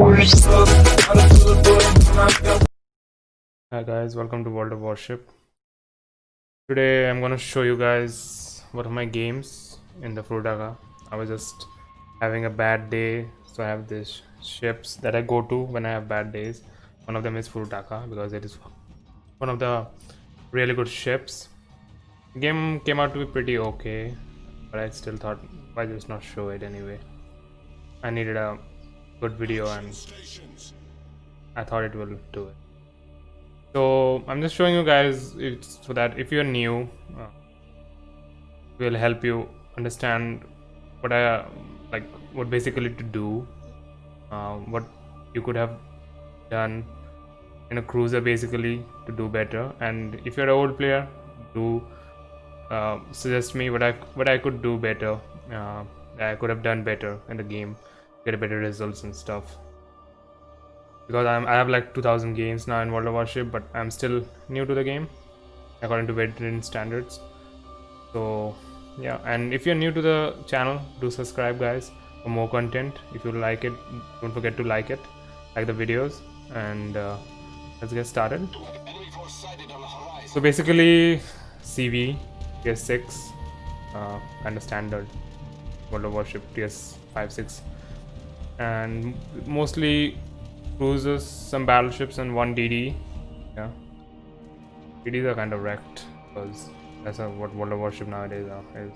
Hi guys, welcome to World of Warship. Today I'm gonna show you guys one of my games in the Furutaka. I was just having a bad day, so I have these ships that I go to when I have bad days. One of them is Furutaka because it is one of the really good ships. The game came out to be pretty okay, but I still thought why just not show it anyway. I needed a good video and I thought it will do it. So I'm just showing you guys it so that if you're new, will help you understand what I like, what basically to do, what you could have done in a cruiser basically to do better. And if you're an old player, do suggest me what I could do better, that I could have done better in the game, get better results and stuff. Because I have like 2000 games now in World of Warship, but I'm still new to the game according to veteran standards. So yeah, and if you're new to the channel, do subscribe guys for more content. If you like it, don't forget to like the videos, and let's get started. So basically CV TS6, kind of standard World of Warship TS5-6, and mostly cruisers, some battleships, and one DD. Yeah, DDs are kind of wrecked because that's what World of Warship nowadays is.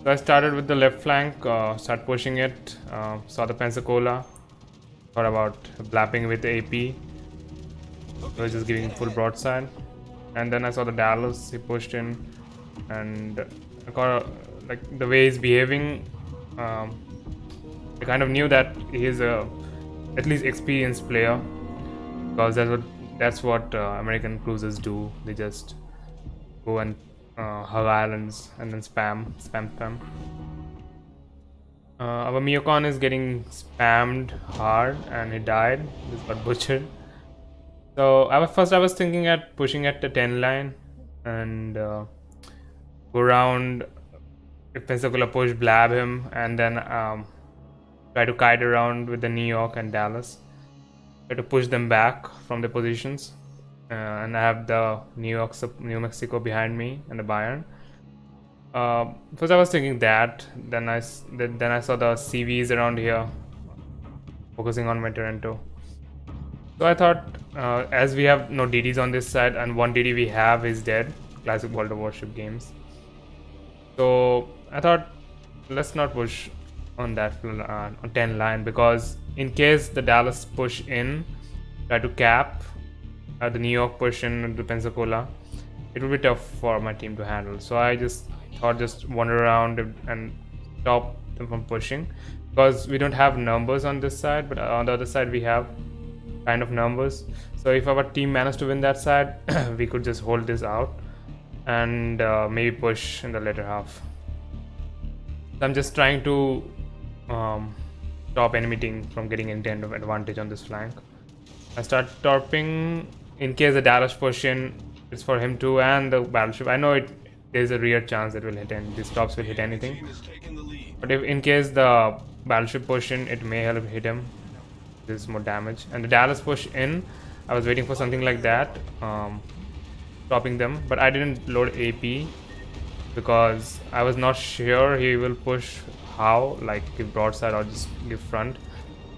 So I started with the left flank, start pushing it, saw the Pensacola, thought about blapping with the AP, so just giving full broadside, and then I saw the Dallas, he pushed in, and I got like the way he's behaving, I kind of knew that he's a at least experienced player, because that's what American cruisers do. They just go and hug islands and then spam. Our Miocon is getting spammed hard and he died. Just got butchered. So I was thinking at pushing at the 10 line and go around. If Pensacola push, blab him, and then try to kite around with the New York and Dallas. Try to push them back from the positions. And I have the New Mexico behind me and the Bayern. First I was thinking that, then I saw the CVs around here, focusing on my Toronto. So I thought, as we have no DDs on this side and one DD we have is dead, classic World of Warship games. So I thought, let's not push on that on 10 line, because in case the Dallas push in, try to cap the New York push in to Pensacola, it will be tough for my team to handle. So I just thought just wander around and stop them from pushing, because we don't have numbers on this side, but on the other side we have kind of numbers. So if our team managed to win that side, we could just hold this out and maybe push in the later half. So I'm just trying to stop enemy team from getting any kind of advantage on this flank. I start torping in case the Dallas push in. It's for him too, and the battleship. I know there's a rare chance that will hit, and these tops will hit anything. But if in case the battleship push in, it may help hit him. There's more damage. And the Dallas push in, I was waiting for something like that, stopping them. But I didn't load AP because I was not sure he will push how, like give broadside or just give front.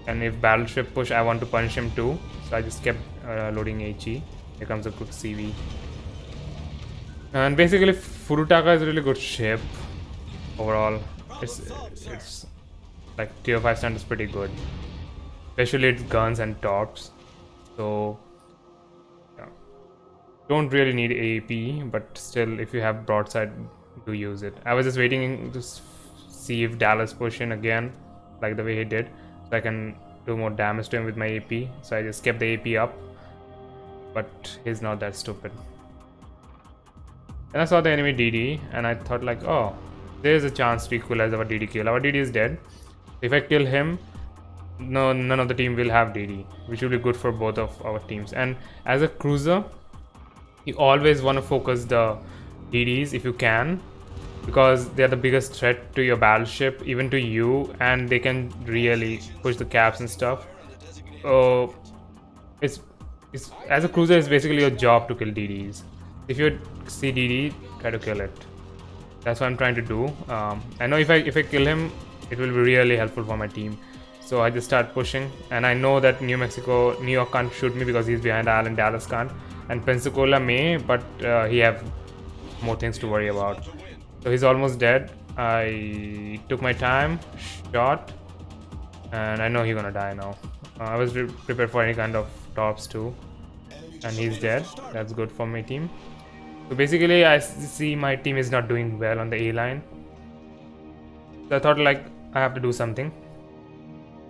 And if battleship push, I want to punish him too. So I just kept loading HE. Here comes a good CV. And basically Furutaka is a really good ship overall. It's like tier 5 standard is pretty good, especially its guns and torps. So yeah, don't really need AP, but still if you have broadside, do use it. I was just waiting to see if Dallas push in again like the way he did, so I can do more damage to him with my AP. So I just kept the AP up, but he's not that stupid. Then I saw the enemy DD and I thought like, oh, there's a chance to equalize our DD kill. Our DD is dead. If I kill him, none of the team will have DD, which will be good for both of our teams. And as a cruiser, you always want to focus the DDs if you can, because they are the biggest threat to your battleship, even to you, and they can really push the caps and stuff. uh, it's as a cruiser, it's basically your job to kill DDs. If you see DD, try to kill it. That's what I'm trying to do. I know if I kill him, it will be really helpful for my team. So I just start pushing, and I know that New York can't shoot me because he's behind Island. Dallas can't, and Pensacola may, but he have more things to worry about. So he's almost dead. I took my time, shot, and I know he's gonna die now. I was prepared for any kind of tops too, and he's dead. That's good for my team. So basically, I see my team is not doing well on the A line. So I thought like I have to do something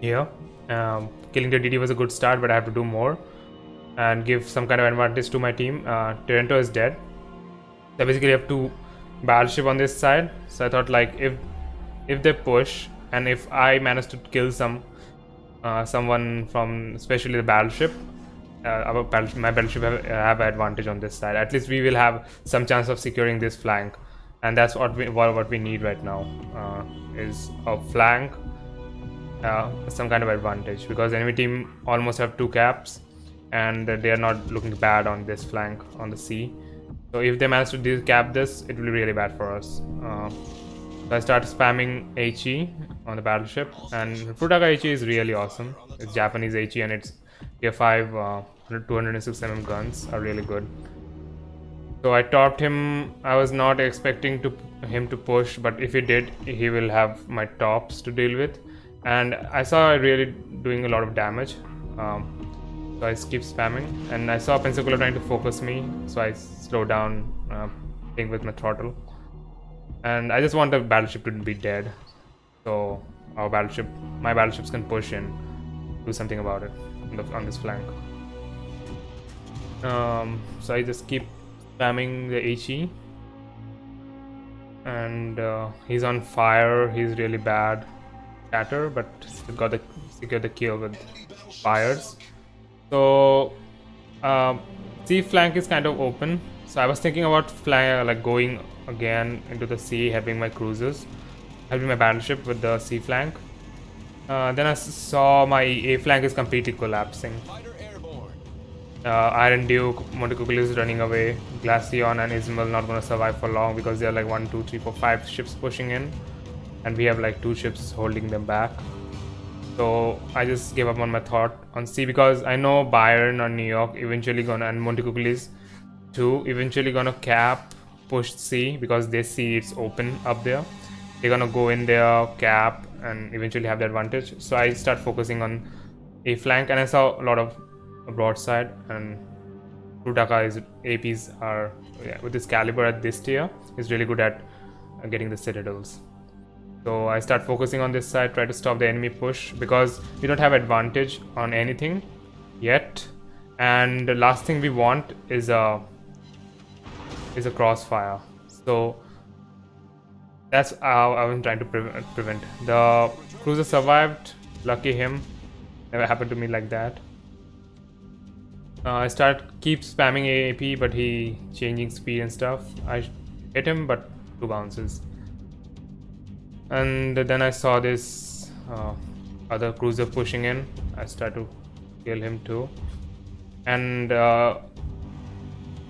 here. Killing the DD was a good start, but I have to do more and give some kind of advantage to my team. Toronto is dead. So I basically have 2 battleship on this side. So I thought like if they push and if I manage to kill someone from especially the battleship, my battleship have advantage on this side. At least we will have some chance of securing this flank, and that's what we need right now, is a flank, some kind of advantage, because enemy team almost have 2 caps and they are not looking bad on this flank on the sea. So if they manage to cap this, it will be really bad for us. So I start spamming HE on the battleship, and Furutaka HE is really awesome. It's Japanese HE and it's tier 5 206mm guns are really good. So I topped him. I was not expecting him to push, but if he did, he will have my tops to deal with. And I saw really doing a lot of damage. So I keep spamming, and I saw Pensacola trying to focus me, so I slowed down, playing with my throttle. And I just want the battleship to be dead, so my battleships can push and do something about it on this flank. So I just keep spamming the HE, and he's on fire. He's really bad scatter, but still secured the kill with fires. So sea flank is kind of open, so I was thinking about going again into the sea, helping my cruisers, helping my battleship with the sea flank. Then I saw my A flank is completely collapsing. Iron Duke, Montecuccoli is running away. Glaceon and Ismail not going to survive for long because they are like 1, 2, 3, 4, 5 ships pushing in, and we have like 2 ships holding them back. So I just gave up on my thought on sea, because I know Byron or New York eventually gonna, and Montecuccoli too, eventually gonna push C, because they see it's open up there. They're gonna go in there, cap, and eventually have the advantage. So I start focusing on A flank, and I saw a lot of broadside, and Furutaka's APs are, with this caliber at this tier, is really good at getting the citadels. So I start focusing on this side, try to stop the enemy push, because we don't have advantage on anything yet. And the last thing we want is a crossfire. So that's how I was trying to prevent. The cruiser survived, lucky him. Never happened to me like that. I keep spamming AAP, but he changing speed and stuff. I hit him, but 2 bounces. And then I saw this other cruiser pushing in. I start to kill him too, and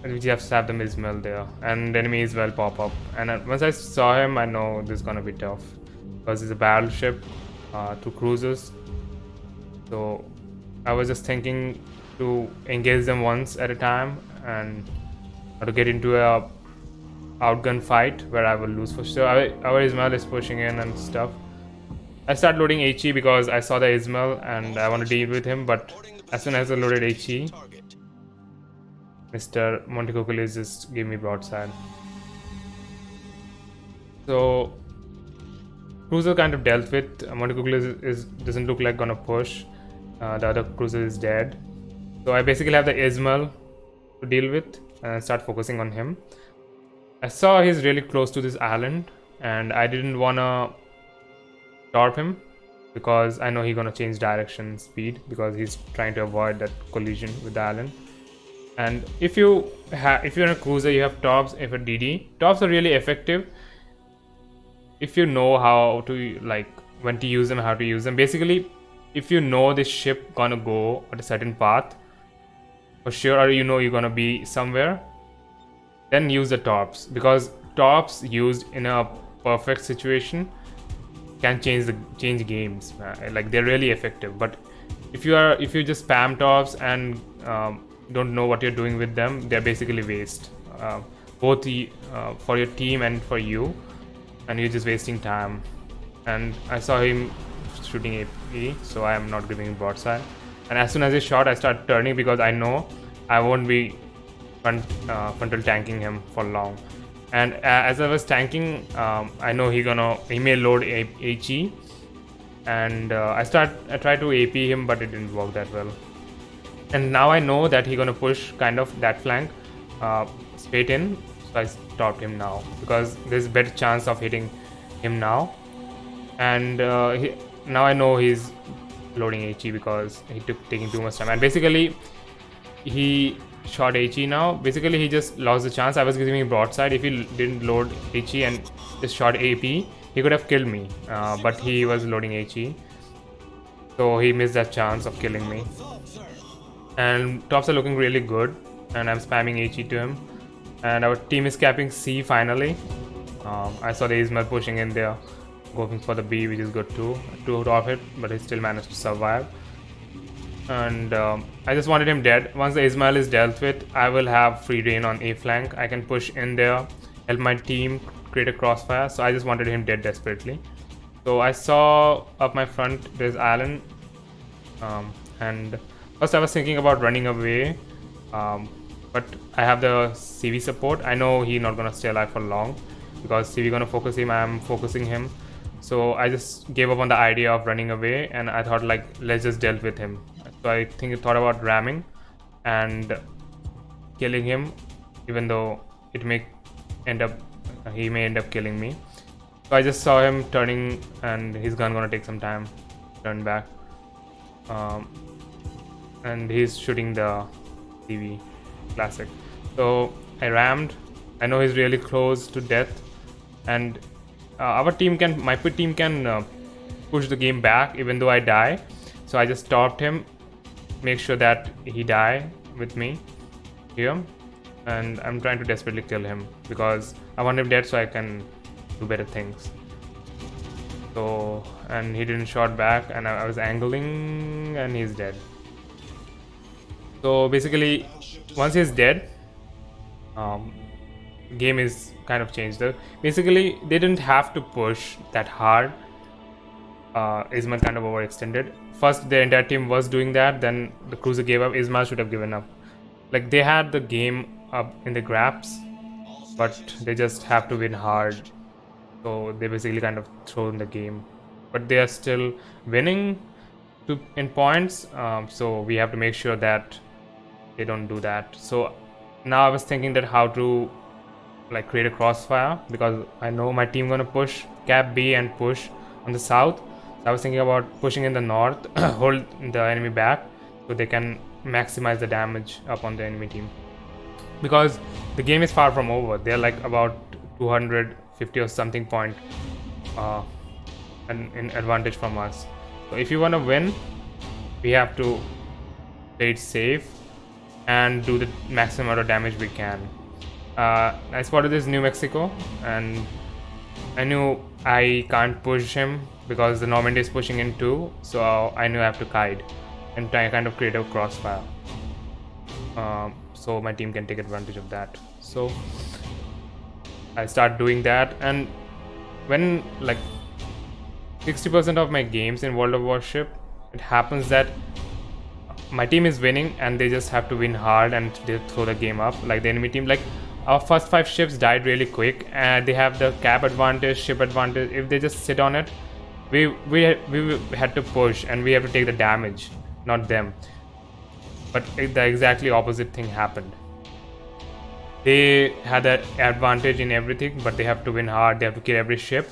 we just have the Ismail there, and the enemy Ismail pop up. And once I saw him, I know this is gonna be tough, because it's a battleship, 2 cruisers. So I was just thinking to engage them once at a time, and to get into a outgun fight where I will lose for sure. Our Ismail is pushing in and stuff. I start loading HE because I saw the Ismail and I want to deal with him, but as soon as I loaded HE, Mr. Montecuccoli just gave me broadside. So cruiser kind of dealt with. Montecuccoli doesn't look like gonna push. The other cruiser is dead. So I basically have the Ismail to deal with and start focusing on him. I saw he's really close to this island, and I didn't wanna torp him because I know he's gonna change direction speed, because he's trying to avoid that collision with the island. And if you're in a cruiser, you have tops. If a DD, tops are really effective if you know how to, like, when to use them, how to use them. Basically, if you know this ship gonna go at a certain path for sure, or you know you're gonna be somewhere, then use the torps, because torps used in a perfect situation can change games. Like they're really effective. But if you just spam torps and don't know what you're doing with them, they're basically waste, both for your team and for you, and you're just wasting time. And I saw him shooting AP, so I am not giving him broadside. And as soon as he shot, I start turning because I know I won't be frontal tanking him for long. And as I was tanking, I know he may load HE, and I tried to AP him, but it didn't work that well. And now I know that he's gonna push kind of that flank straight in, so I stopped him now because there's better chance of hitting him now. And now I know he's loading HE because he taking too much time. And basically he shot HE now. Basically he just lost the chance. I was giving him broadside. If he didn't load HE and just shot AP, he could have killed me, but he was loading HE, so he missed that chance of killing me. And tops are looking really good, and I'm spamming HE to him, and our team is capping C finally. I saw the Ismail pushing in there, going for the B, which is good too. Two off it, but he still managed to survive. And I just wanted him dead. Once the Ismail is dealt with, I will have free reign on A flank. I can push in there, help my team create a crossfire. So I just wanted him dead desperately. So I saw up my front there's Alan, and first I was thinking about running away, but I have the CV support. I know he's not gonna stay alive for long because CV gonna focus him. I'm focusing him. So I just gave up on the idea of running away, and I thought like let's just deal with him. So I thought about ramming and killing him, even though he may end up killing me. So I just saw him turning, and his gun gonna take some time to turn back, and he's shooting the TV classic. So I rammed. I know he's really close to death, and my team can push the game back even though I die. So I just stopped him, make sure that he die with me here, and I'm trying to desperately kill him because I want him dead so I can do better things. So, and he didn't shot back, and I was angling, and he's dead. So basically once he's dead, game is kind of changed. Basically they didn't have to push that hard. Ismail kind of overextended. First the entire team was doing that, then the cruiser gave up. Ismail should have given up. Like they had the game up in the grabs, but they just have to win hard. So they basically kind of throw in the game, but they are still winning in points. So we have to make sure that they don't do that. So now I was thinking that how to like create a crossfire, because I know my team gonna push cap B and push on the south. So I was thinking about pushing in the north, hold the enemy back so they can maximize the damage up on the enemy team, because the game is far from over. They're like about 250 or something point in advantage from us. So if you want to win, we have to play it safe and do the maximum amount of damage we can. I spotted this New Mexico, and I knew I can't push him because the Normandy is pushing in too, so I knew I have to kite and try kind of create a crossfire, so my team can take advantage of that. So I start doing that, and when like 60% of my games in World of Warship, it happens that my team is winning and they just have to win hard and they throw the game up. Like the enemy team, like our first 5 ships died really quick, and they have the cap advantage, ship advantage. If they just sit on it, we had to push and we have to take the damage, not them. But the exactly opposite thing happened. They had that advantage in everything, but they have to win hard, they have to kill every ship,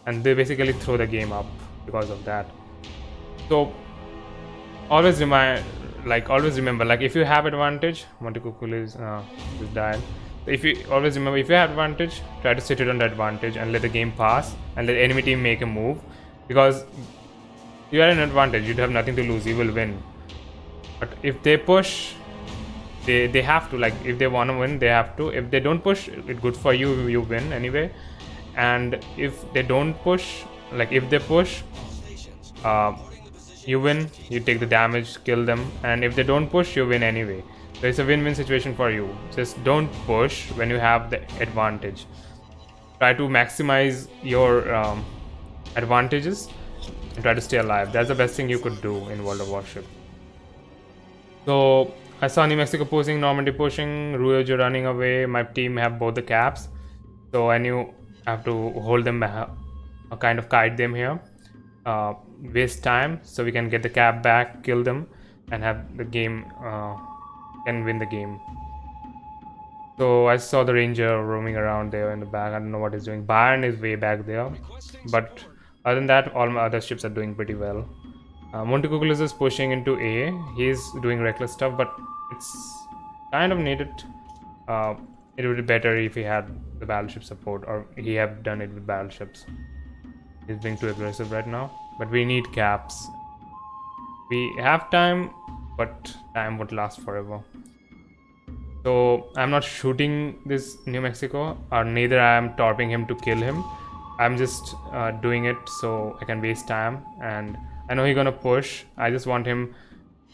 and they basically throw the game up because of that. So always remember, like if you have advantage, Montecucul is died. If you always remember, if you have advantage, try to sit it on the advantage and let the game pass and let the enemy team make a move, because you are in advantage. You'd have nothing to lose. You will win. But if they push, they have to, like, if they want to win, they have to. If they don't push, it's good for you. You win anyway. And if they don't push, like if they push, uh, you win. You take the damage, kill them. And if they don't push, you win anyway. So it's a win-win situation for you. Just don't push when you have the advantage. Try to maximize your advantages and try to stay alive. That's the best thing you could do in World of Warship. So I saw New Mexico pushing, Normandy pushing, Ruyojo running away. My team have both the caps, so I knew I have to hold them back, kind of kite them here, waste time so we can get the cap back, kill them, and have the game, and win the game. So I saw the ranger roaming around there in the back. I don't know what he's doing. Bayern is way back there, but other than that, all my other ships are doing pretty well. Montecuculus is pushing into A. He's doing reckless stuff, but it's kind of needed. It would be better if he had the battleship support, or he have done it with battleships. He's being too aggressive right now, but we need caps. We have time, but time would last forever. So I'm not shooting this New Mexico, or neither I am torping him to kill him. I'm just doing it so I can waste time, and I know he's gonna push. I just want him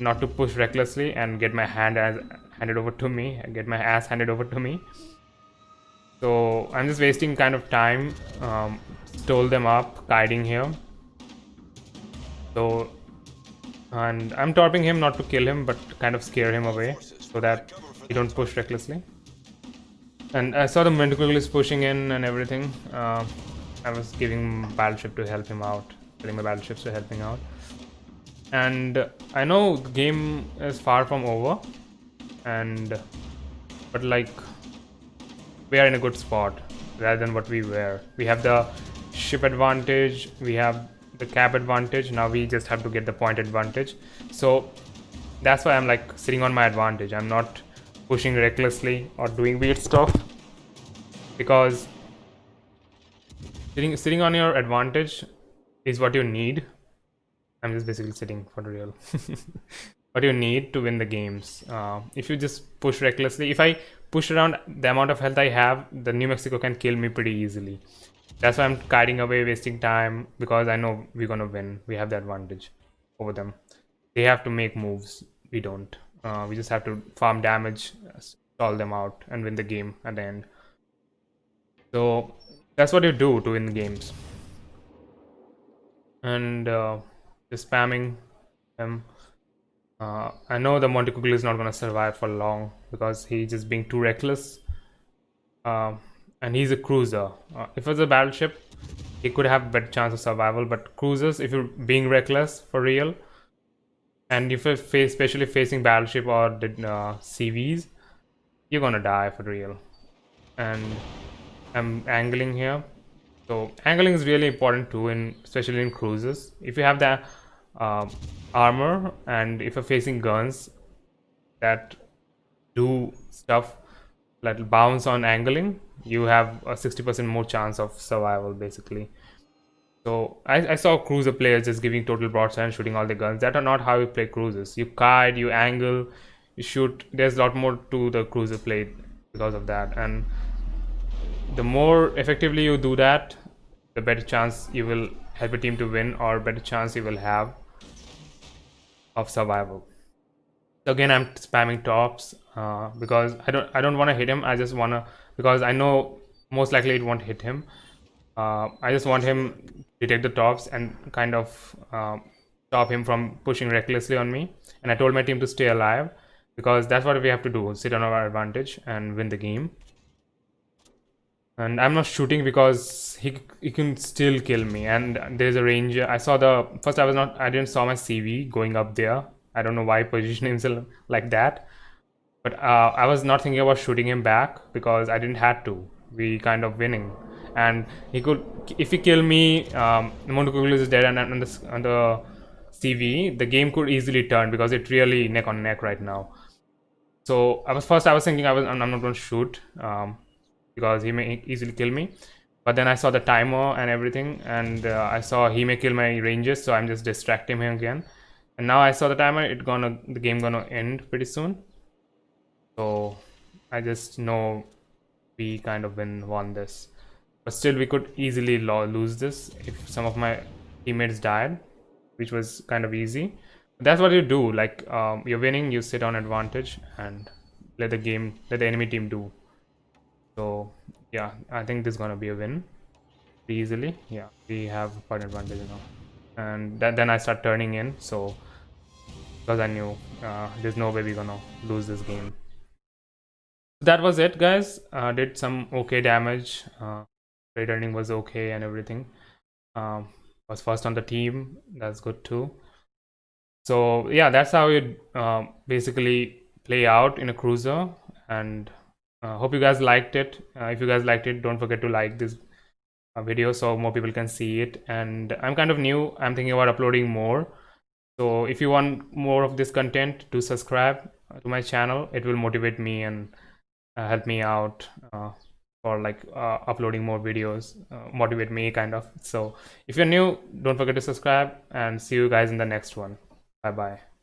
not to push recklessly and get my handed over to me, get my ass handed over to me. So I'm just wasting kind of time. Stole them up, guiding here. So, and I'm torping him not to kill him, but kind of scare him away so that he don't push recklessly. And I saw the Montecuculus pushing in and everything. I was giving battleship to help him out, telling my battleships to help him out. And I know the game is far from over, but like we are in a good spot rather than what we were. We have the ship advantage, we have the cap advantage. Now we just have to get the point advantage. So that's why I'm like sitting on my advantage. I'm not pushing recklessly or doing weird stuff, because sitting on your advantage is what you need. I'm just basically sitting for the real. What you need to win the games. If you just push recklessly, if I push around the amount of health I have, the New Mexico can kill me pretty easily. That's why I'm kiting away, wasting time, because I know we're gonna win. We have the advantage over them. They have to make moves. We don't. We just have to farm damage, stall them out, and win the game at the end. So that's what you do to win games. And just spamming them. I know the Montecuculus is not going to survive for long because he's just being too reckless. And he's a cruiser. If it was a battleship, he could have a better chance of survival. But cruisers, if you're being reckless for real, and if you're especially facing battleship or the CVs, you're gonna die for real. And I'm angling here. So angling is really important too, especially in cruisers. If you have the armor, and if you're facing guns that do stuff that bounce on angling, you have a 60% more chance of survival basically. So I saw cruiser players just giving total broadside and shooting all the guns. That are not how you play cruisers. You kite, you angle, you shoot. There's a lot more to the cruiser play because of that. And the more effectively you do that, the better chance you will help a team to win, or better chance you will have of survival. So again, I'm spamming tops because I don't want to hit him. I just want to, because I know most likely it won't hit him. I just want him to take the tops and kind of stop him from pushing recklessly on me. And I told my team to stay alive, because that's what we have to do, sit on our advantage and win the game. And I'm not shooting because he can still kill me. And there's a ranger. I saw I didn't saw my CV going up there. I don't know why he positioned himself like that. But I was not thinking about shooting him back because I didn't have to. We kind of winning. And he could, if he kill me, the Montecuculus is dead, and on the CV, the game could easily turn because it's really neck on neck right now. So I was thinking I'm not going to shoot because he may easily kill me. But then I saw the timer and everything, and I saw he may kill my ranges, so I'm just distracting him again. And now I saw the timer, the game gonna end pretty soon. So I just know we kind of won this. But still, we could easily lose this if some of my teammates died, which was kind of easy. But that's what you do. Like you're winning, you sit on advantage and let the enemy team do. So yeah, I think this is gonna be a win pretty easily. Yeah, we have point advantage now, and then I start turning in. So because I knew there's no way we're gonna lose this game. That was it, guys. Did some okay damage. Trade earning was okay and everything. Was first on the team. That's good too. So yeah, that's how you basically play out in a cruiser. And hope you guys liked it. If you guys liked it, don't forget to like this video so more people can see it. And I'm kind of new. I'm thinking about uploading more. So if you want more of this content, do subscribe to my channel. It will motivate me and help me out for like uploading more videos, motivate me kind of. So if you're new, don't forget to subscribe, and see you guys in the next one. Bye bye.